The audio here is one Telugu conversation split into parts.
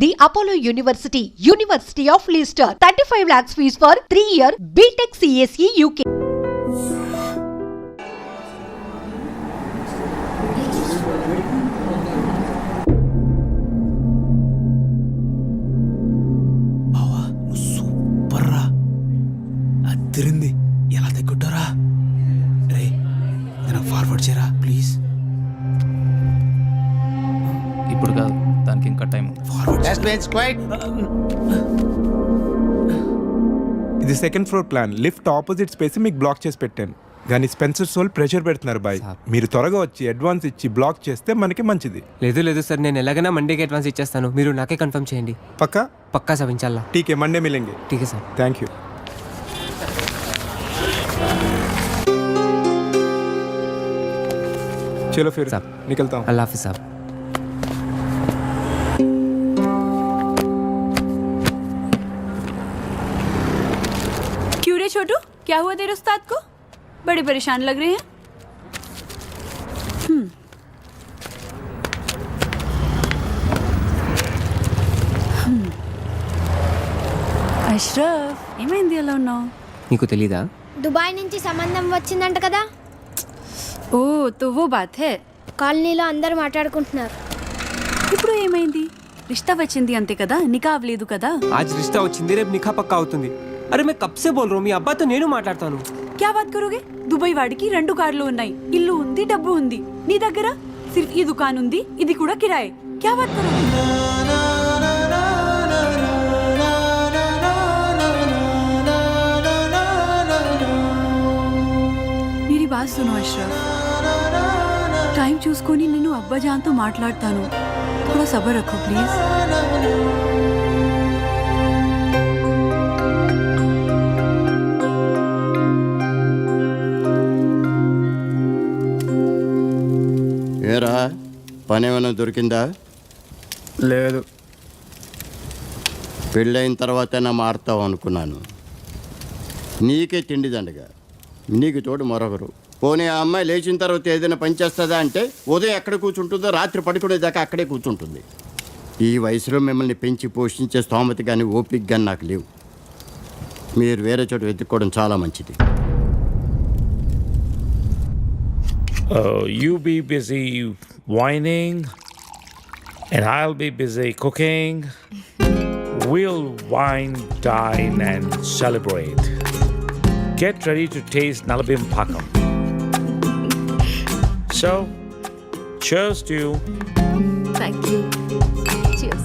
The Apollo University, University of Leicester. 35 lakhs fees for 3-year BTech CSE UK. బావా నువ్వు సూపర్ రా. అదిరింది. ఎలా తగ్గుంటారా రే? నేను ఫార్వర్డ్ చేయరా ప్లీజ్. ఇప్పుడు కాదు, దానికి ఇంకా టైం. ఇది second floor plan. Lift opposite space మీకు బ్లాక్ చేసి పెట్టాను, కానీ స్పెన్సర్ సోల్ ప్రెషర్ పెడుతున్నారు బాయ్. మీరు త్వరగా వచ్చి అడ్వాన్స్ ఇచ్చి బ్లాక్ చేస్తే మనకి మంచిది. లేదు సార్, నేను ఎలాగైనా మండేకి అడ్వాన్స్ ఇచ్చేస్తాను. మీరు నాకే కన్ఫర్మ్ చేయండి. పక్కా సార్, ఇన్షాల్లా. ठीक है, मंडे मिलेंगे. ठीक है सर. Thank you. चलो फिर साहब निकलता हूँ. अल्लाह हाफिज़ साहब. क्यों रे छोटू, क्या हुआ तेरे उस्ताद को? बड़े परेशान लग रहे हैं. అష్రఫ్, ఏమైంది అలా ఉన్నావు? నీకు తెలీదా? దుబాయ్ నుంచి సంబంధం వచ్చిందంట కదా. ఓ తో వో బాత్ హై. కాలనీలో అందరూ మాట్లాడుకుంటున్నారు. ఇప్పుడు ఏమైంది? రిష్తా వచ్చింది అంతే కదా, నికా అవ్వలేదు కదా. आज रिश्ता వచ్చింది, రేపు నిఖా పక్కా అవుతుంది. అరే मैं कब से बोल रहा हूँ, మీ అబ్బాతో నేను మాట్లాడతాను. క్యా బాత్ కరోగే? దుబాయ్ వాడికి 2 కార్లు ఉన్నాయి, ఇల్లు ఉంది, డబ్బు ఉంది. నీ దగ్గర సిర్ఫ్ ఈ దుకాన్ ఉంది, ఇది కూడా కిరాయే. క్యా బాత్ కరోగే? मेरी बात सुनो अशरफ, टाइम చూసుకొని నేను అబ్బాజాన్తో మాట్లాడతాను. थोड़ा सब्र रखो प्लीज. ఏరా పని ఏమైనా దొరికిందా? లేదు. పెళ్ళైన తర్వాతైనా మారుతావు అనుకున్నాను. నీకే తిండి దండగా, నీకు తోడు మరొకరు. పోనీ ఆ అమ్మాయి లేచిన తర్వాత ఏదైనా పని చేస్తుందా అంటే ఉదయం ఎక్కడ కూర్చుంటుందో రాత్రి పడుకునేదాకా అక్కడే కూర్చుంటుంది. ఈ వయసులో మిమ్మల్ని పెంచి పోషించే స్తోమత కానీ ఓపిక కానీ నాకు లేవు. మీరు వేరే చోట వెతుక్కోవడం చాలా మంచిది. You be busy whining and I'll be busy cooking. We'll wine, dine and celebrate. Get ready to taste Nalabim Pakam. So, cheers to you. Thank you. Cheers.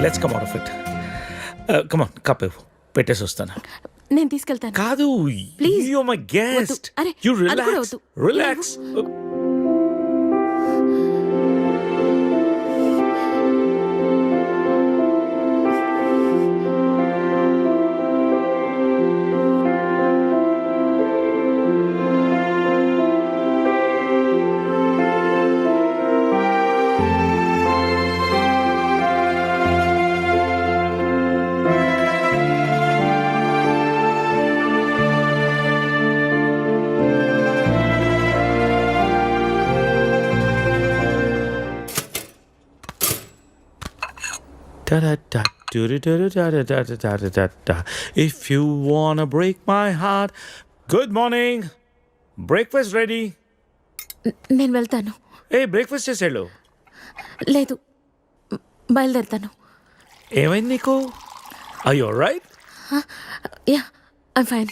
Let's come out of it. Come on, cup పెట్టేసి వస్తాను. నేను తీసుకెళ్తాను. కాదు, ప్లీజ్, you're my guest. అరే, You అది కూడా relax. వద్దు. Relax. Da-da-da, do-da-da-da-da-da-da-da-da. If you wanna break my heart. Good morning. Breakfast ready. నేను వెళ్తాను. Hey, breakfast చేసేళ్ళు. లేదు, బయలుదేరుతాను. ఏమైంది నీకు? Are you alright? Yeah, I'm fine.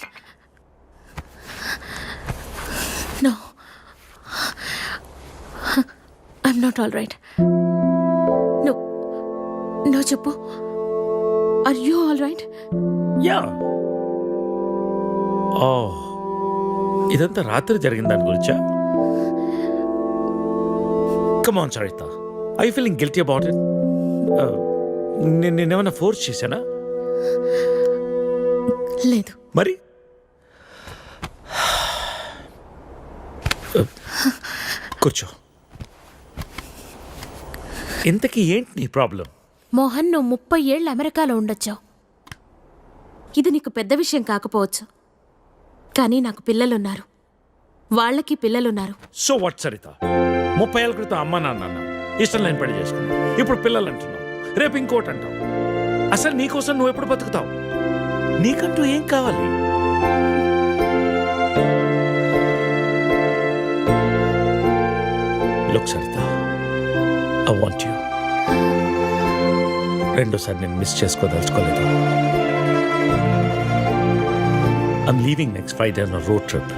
No. I'm not all right. No. No, చెప్పు. Are you all right? Yeah. Oh. ఇదంతా రాత్రి జరిగిన దాని గురించా? Come on, Sarita. Are you feeling guilty about it? నేనేమన్నా ఫోర్స్ చేశానా? లేదు. మరి కూర్చో. ఇంతకీ ఏంటి నీ ప్రాబ్లం? మోహన్, నువ్వు 30 ఏళ్ళు అమెరికాలో ఉండొచ్చావు. ఇది నీకు పెద్ద విషయం కాకపోవచ్చు, కానీ నాకు పిల్లలున్నారు, వాళ్ళకి పిల్లలున్నారు. So what Saritha? 30 ఏళ్ళ క్రితం అమ్మ నాన్న అన్నావు, ఇష్టం లేని పెళ్లి చేసుకున్నావు, ఇప్పుడు పిల్లలు అంటున్నావు, రేపు ఇంకోటి అంటావు. అసలు నీకోసం నువ్వు ఎప్పుడు బతుకుతావు? నీకంటూ ఏం కావాలి? Look Saritha, I want you. రెండోసారి నేను miss చేసుకోదలుచుకోలేదు. I'm leaving next Friday on a road trip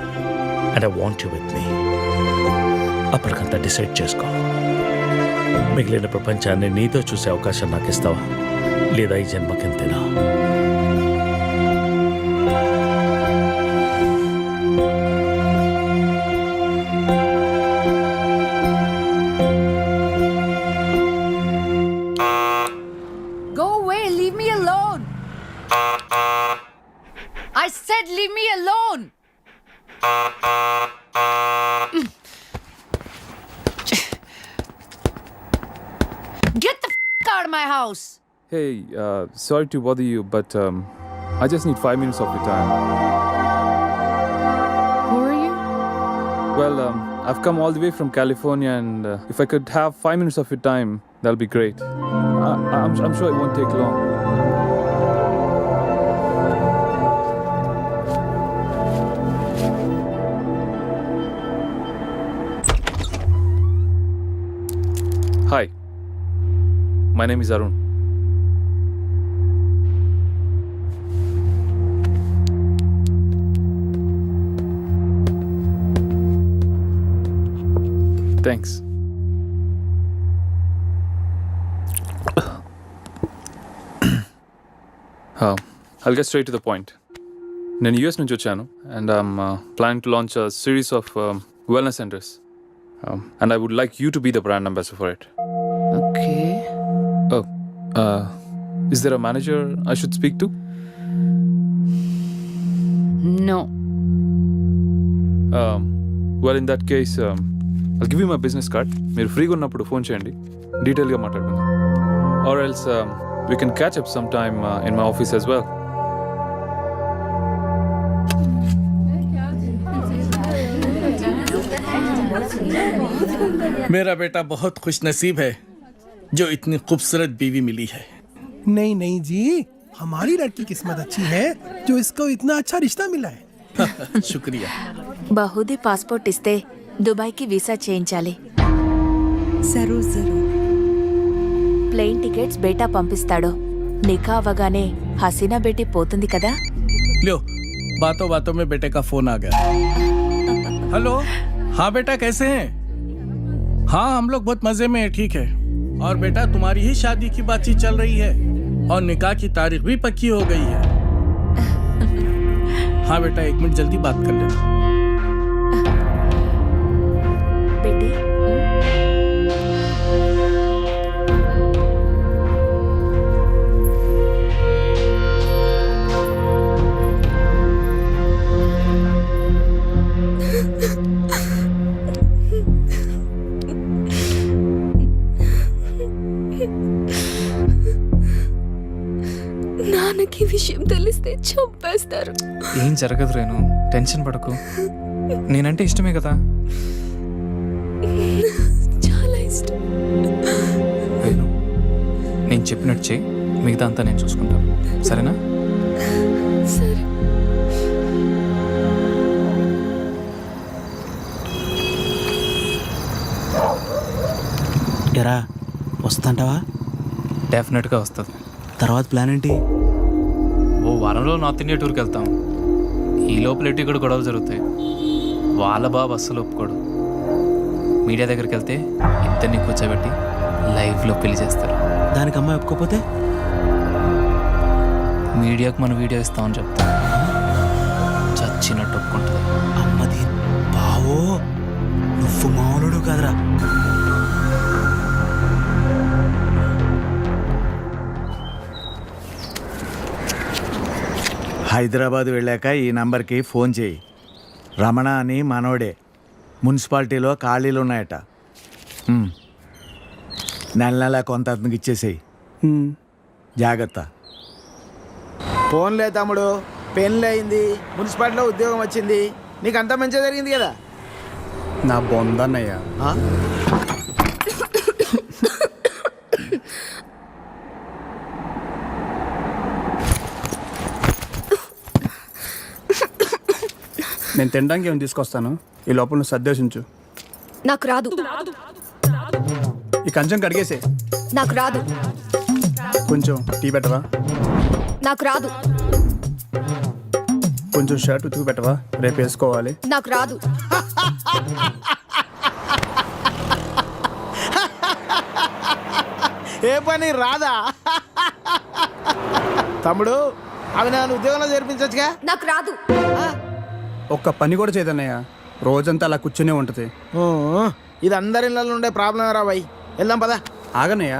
and I want you with me. అప్పటికంతా డిసైడ్ చేసుకో. మిగిలిన ప్రపంచాన్ని నీతో చూసే అవకాశం నాకు ఇస్తావా, లేదా ఈ జన్మకింతేనా? Go away, leave me alone. I said leave me alone. Get the out of my house. Hey, sorry to bother you, but I just need 5 minutes of your time. Who are you? Well, I've come all the way from California, and if I could have 5 minutes of your time, that'll be great. I'm sure it won't take long. Hi, my name is Arun. Thanks. I'll get straight to the point. నేను యూఎస్ నుంచి వచ్చాను, and I'm planning to launch a series of wellness centers. And I would like you to be the brand ambassador for it. Okay. Oh, is there a manager I should speak to? No. Well, in that case, I'll give you my business card. మీరు ఫ్రీగా ఉన్నప్పుడు ఫోన్ చేయండి, డీటెయిల్గా మాట్లాడుకుందాం. Or else we can catch up sometime in my office as well. मेरा बेटा बहुत खुश नसीब है जो इतनी खूबसूरत बीवी मिली है। नहीं नहीं जी, हमारी लड़की किस्मत अच्छी है जो इसको इतना अच्छा रिश्ता मिला है। शुक्रिया। బహుదీ పాస్పోర్ట్ ఇస్తే దుబాయ్కి వీసా చేయించాలి. जरूर जरूर. ప్లేన్ టికెట్స్ బేటా పంపిస్తాడు. నికా అవ్వగానే హసీనా బేటీ పోతుంది కదా. लो, बातों बातों में बेटे का फोन आ गया। हेलो, हाँ बेटा कैसे हैं? हाँ हम लोग बहुत मजे में हैं, ठीक है। और बेटा तुम्हारी ही शादी की बातचीत चल रही है और निकाह की तारीख भी पक्की हो गई है। हाँ बेटा 1 मिनट जल्दी बात कर लेना। బేటీ, నాన్నకి విషయం తెలిస్తే చంపేస్తారు. ఏం జరగదు రేణు, టెన్షన్ పడకు. నేనంటే ఇష్టమే కదా. చాలా ఇష్టం. రేణు, నేను చెప్పినట్టు చేయి, మిగతా అంతా నేను చూసుకుంటాను, సరేనా? సరే. ఎరా వస్తుంటావా? డెఫినెట్గా వస్తుంది. తర్వాత ప్లాన్ ఏంటి? ఓ వారంలో నార్త్ ఇండియా టూర్కి వెళ్తాం. ఈ లోపల ఎటు ఇక్కడ గొడవలు జరుగుతాయి. వాళ్ళ బాబు అస్సలు ఒప్పుకోడు. మీడియా దగ్గరికి వెళ్తే ఇద్దరిని కూర్చోబెట్టి లైవ్లో పెళ్లి చేస్తారు. దానికి అమ్మాయి ఒప్పుకోపోతే మీడియాకు మనం వీడియో ఇస్తామని చెప్తాం. చచ్చినట్టు ఒప్పుకుంటుంది. అమ్మది బావో, నువ్వు మామూలుడు కాదురా. హైదరాబాద్ వెళ్ళాక ఈ నంబర్కి ఫోన్ చేయి. రమణ అని మనోడే. మున్సిపాలిటీలో ఖాళీలు ఉన్నాయట. నెల నెల కొంత అతనికి ఇచ్చేసేయి. జాగ్రత్త. ఫోన్లే తమ్ముడు, పెళ్ళి అయింది, మున్సిపాలిటీలో ఉద్యోగం వచ్చింది, నీకు అంతా మంచిగా జరిగింది కదా. నా బొందన్నయ్య. నేను తినడానికి ఏమైనా తీసుకొస్తాను. ఈ లోపల నువ్వు సర్దేశించు. నాకు రాదు. ఈ కంచం కడిగేసే. నాకు రాదు. కొంచెం టీ పెట్టవా? నాకు రాదు. కొంచెం షర్ట్ ఉతుకు పెట్టవా? రేపు వేసుకోవాలి. నాకు రాదు. ఏ పని రాదా? తమ్ముడు, అవి నన్ను ఉద్యోగంలో చేర్పించచ్చుగా. నాకు రాదు. ఒక్క పని కూడా చేయదన్నయ్య. రోజంతా అలా కూర్చునే ఉంటుంది. ఇది అందరి ఇళ్ళలో ఉండే ప్రాబ్లం రా బాయ్. వెళ్దాం పదా. ఆగన్నయ్య,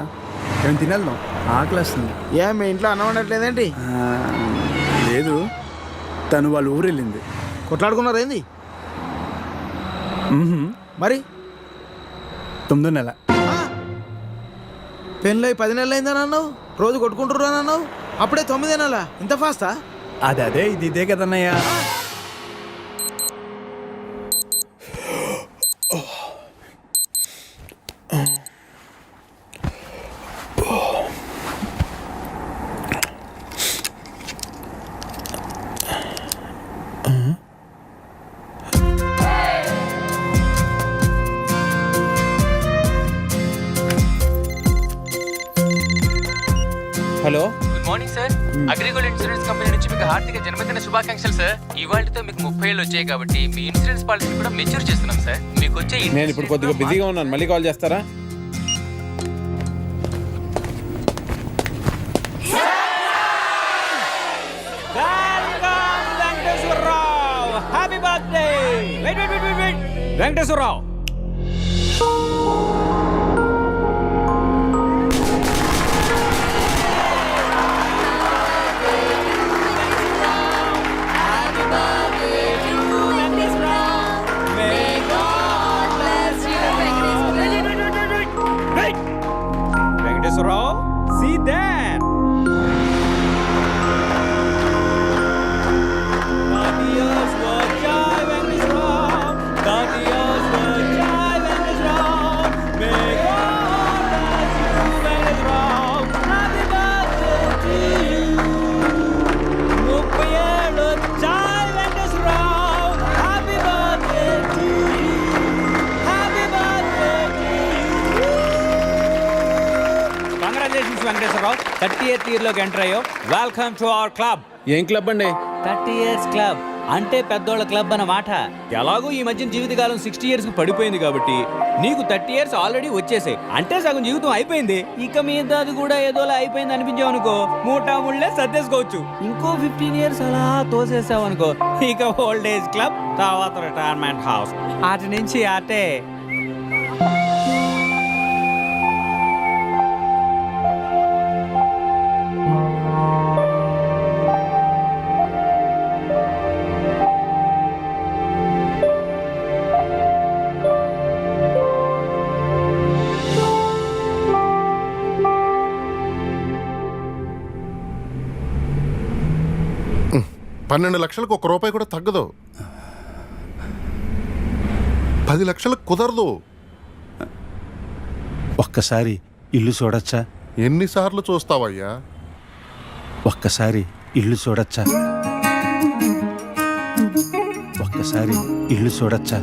ఏం తినేద్దాం, ఆకలేస్తుంది. ఏం మీ ఇంట్లో అన్నం ఉండట్లేదేంటి? లేదు, తను వాళ్ళ ఊరు వెళ్ళింది. కొట్లాడుకున్నారు ఏంది మరి? 9వ నెల. పెళ్ళై 10 నెలలు అయిందని అన్నావు, రోజు కొట్టుకుంటుర్రు అని అన్నావు, అప్పుడే 9 నెలలా? ఇంత ఫాస్టా? అదే ఇది ఇదే కదన్నయ్య. Hello, good morning sir. AgriGold insurance company నుంచి మీకు హార్దిక జన్మదిన శుభాకాంక్షలు సార్. ఇవాళతో మీకు 30 ఏళ్ళు వచ్చాయి కాబట్టి మీ ఇన్సూరెన్స్ పాలసీ కూడా మెచ్యూర్ చేస్తున్నాం సార్. మీకు వచ్చే నేను ఇప్పుడు కొద్దిగా బిజీగా ఉన్నాను, మళ్ళీ కాల్ చేస్తారా? Happy birthday. Venkateswara Rao. See that? Venkateswara Rao 38th ఇయర్లోకి ఎంటర్ అయ్యో. Welcome to our club. ఏం క్లబ్ అండి? 30 years క్లబ్ అంటే పెద్దోళ్ళ క్లబ్ అన్నమాట. ఎలాగో ఈ మధ్య జీవితకాలం 60 years కు పడిపోయింది కాబట్టి నీకు 30 years ఆల్రెడీ వచ్చేసాయి. అంటే సగం జీవితం అయిపోయింది. ఇక మీద అది కూడా ఏదోలా అయిపోయింది అనిపించావు అనుకో, మూటా ముళ్ళే సర్దేసుకోవచ్చు. ఇంకో 15 years అలా తోసేసావు అనుకో, ఇక ఓల్డ్ ఏజ్ క్లబ్, తర్వాత రిటైర్మెంట్ హౌస్, అటు నుంచి అటే. $12 లక్షలకు ₹1 కూడా తగ్గదు. 10 లక్షలకు కుదరదు. ఒక్కసారి ఇల్లు చూడొచ్చా? ఎన్నిసార్లు చూస్తావయ్యా? ఒక్కసారి ఇల్లు చూడొచ్చా? ఒక్కసారి ఇల్లు చూడొచ్చా?